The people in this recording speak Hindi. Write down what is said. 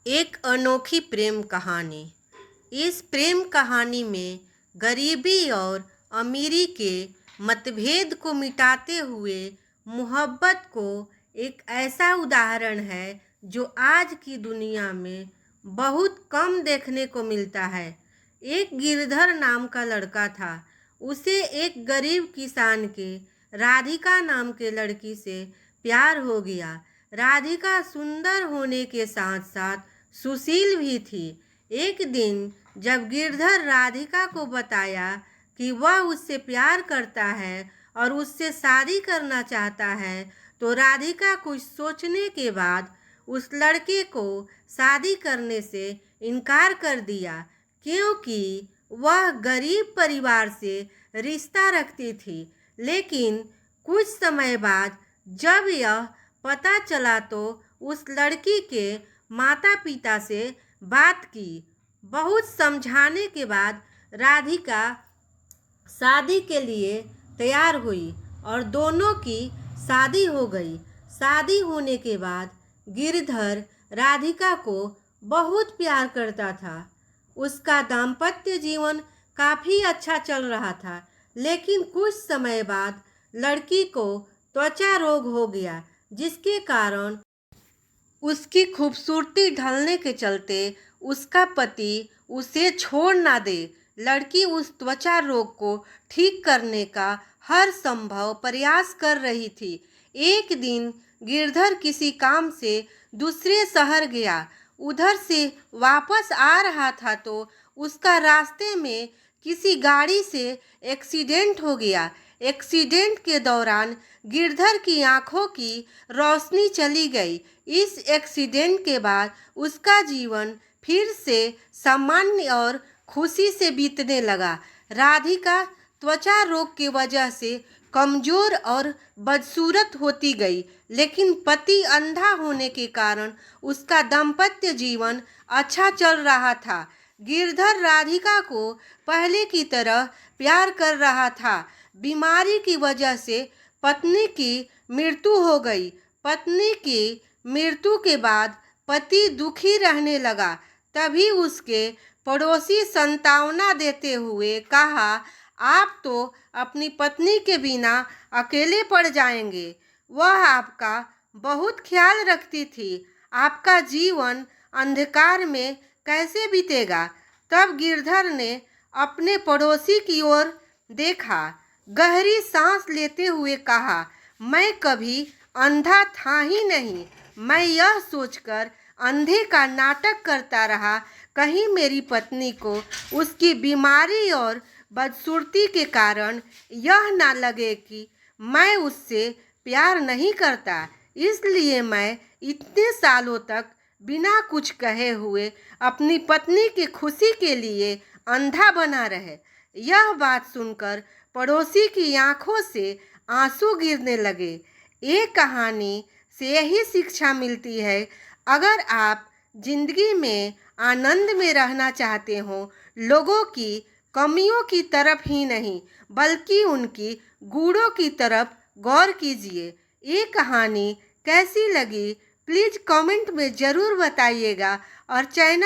एक अनोखी प्रेम कहानी। इस प्रेम कहानी में गरीबी और अमीरी के मतभेद को मिटाते हुए मोहब्बत को एक ऐसा उदाहरण है जो आज की दुनिया में बहुत कम देखने को मिलता है। एक गिरधर नाम का लड़का था। उसे एक गरीब किसान के राधिका नाम के लड़की से प्यार हो गया। राधिका सुंदर होने के साथ साथ सुशील भी थी। एक दिन जब गिरधर राधिका को बताया कि वह उससे प्यार करता है और उससे शादी करना चाहता है, तो राधिका कुछ सोचने के बाद उस लड़के को शादी करने से इनकार कर दिया, क्योंकि वह गरीब परिवार से रिश्ता रखती थी। लेकिन कुछ समय बाद जब यह पता चला तो उस लड़की के माता पिता से बात की। बहुत समझाने के बाद राधिका शादी के लिए तैयार हुई और दोनों की शादी हो गई। शादी होने के बाद गिरधर राधिका को बहुत प्यार करता था। उसका दाम्पत्य जीवन काफ़ी अच्छा चल रहा था, लेकिन कुछ समय बाद लड़की को त्वचा रोग हो गया, जिसके कारण उसकी खूबसूरती ढलने के चलते उसका पति उसे छोड़ ना दे। लड़की उस त्वचा रोग को ठीक करने का हर संभव प्रयास कर रही थी। एक दिन गिरधर किसी काम से दूसरे शहर गया। उधर से वापस आ रहा था तो उसका रास्ते में किसी गाड़ी से एक्सीडेंट हो गया। एक्सीडेंट के दौरान गिरधर की आंखों की रोशनी चली गई। इस एक्सीडेंट के बाद उसका जीवन फिर से सामान्य और खुशी से बीतने लगा। राधिका त्वचा रोग की वजह से कमजोर और बदसूरत होती गई, लेकिन पति अंधा होने के कारण उसका दाम्पत्य जीवन अच्छा चल रहा था। गिरधर राधिका को पहले की तरह प्यार कर रहा था। बीमारी की वजह से पत्नी की मृत्यु हो गई। पत्नी की मृत्यु के बाद पति दुखी रहने लगा। तभी उसके पड़ोसी सांत्वना देते हुए कहा, आप तो अपनी पत्नी के बिना अकेले पड़ जाएंगे। वह आपका बहुत ख्याल रखती थी। आपका जीवन अंधकार में कैसे बीतेगा। तब गिरधर ने अपने पड़ोसी की ओर देखा, गहरी सांस लेते हुए कहा, मैं कभी अंधा था ही नहीं। मैं यह सोचकर अंधे का नाटक करता रहा, कहीं मेरी पत्नी को उसकी बीमारी और बदसूरती के कारण यह ना लगे कि मैं उससे प्यार नहीं करता। इसलिए मैं इतने सालों तक बिना कुछ कहे हुए अपनी पत्नी की खुशी के लिए अंधा बना रहे। यह बात सुनकर पड़ोसी की आंखों से आंसू गिरने लगे। ये कहानी से यही शिक्षा मिलती है, अगर आप जिंदगी में आनंद में रहना चाहते हो, लोगों की कमियों की तरफ ही नहीं बल्कि उनकी गुणों की तरफ गौर कीजिए। ये कहानी कैसी लगी प्लीज़ कमेंट में ज़रूर बताइएगा और चैनल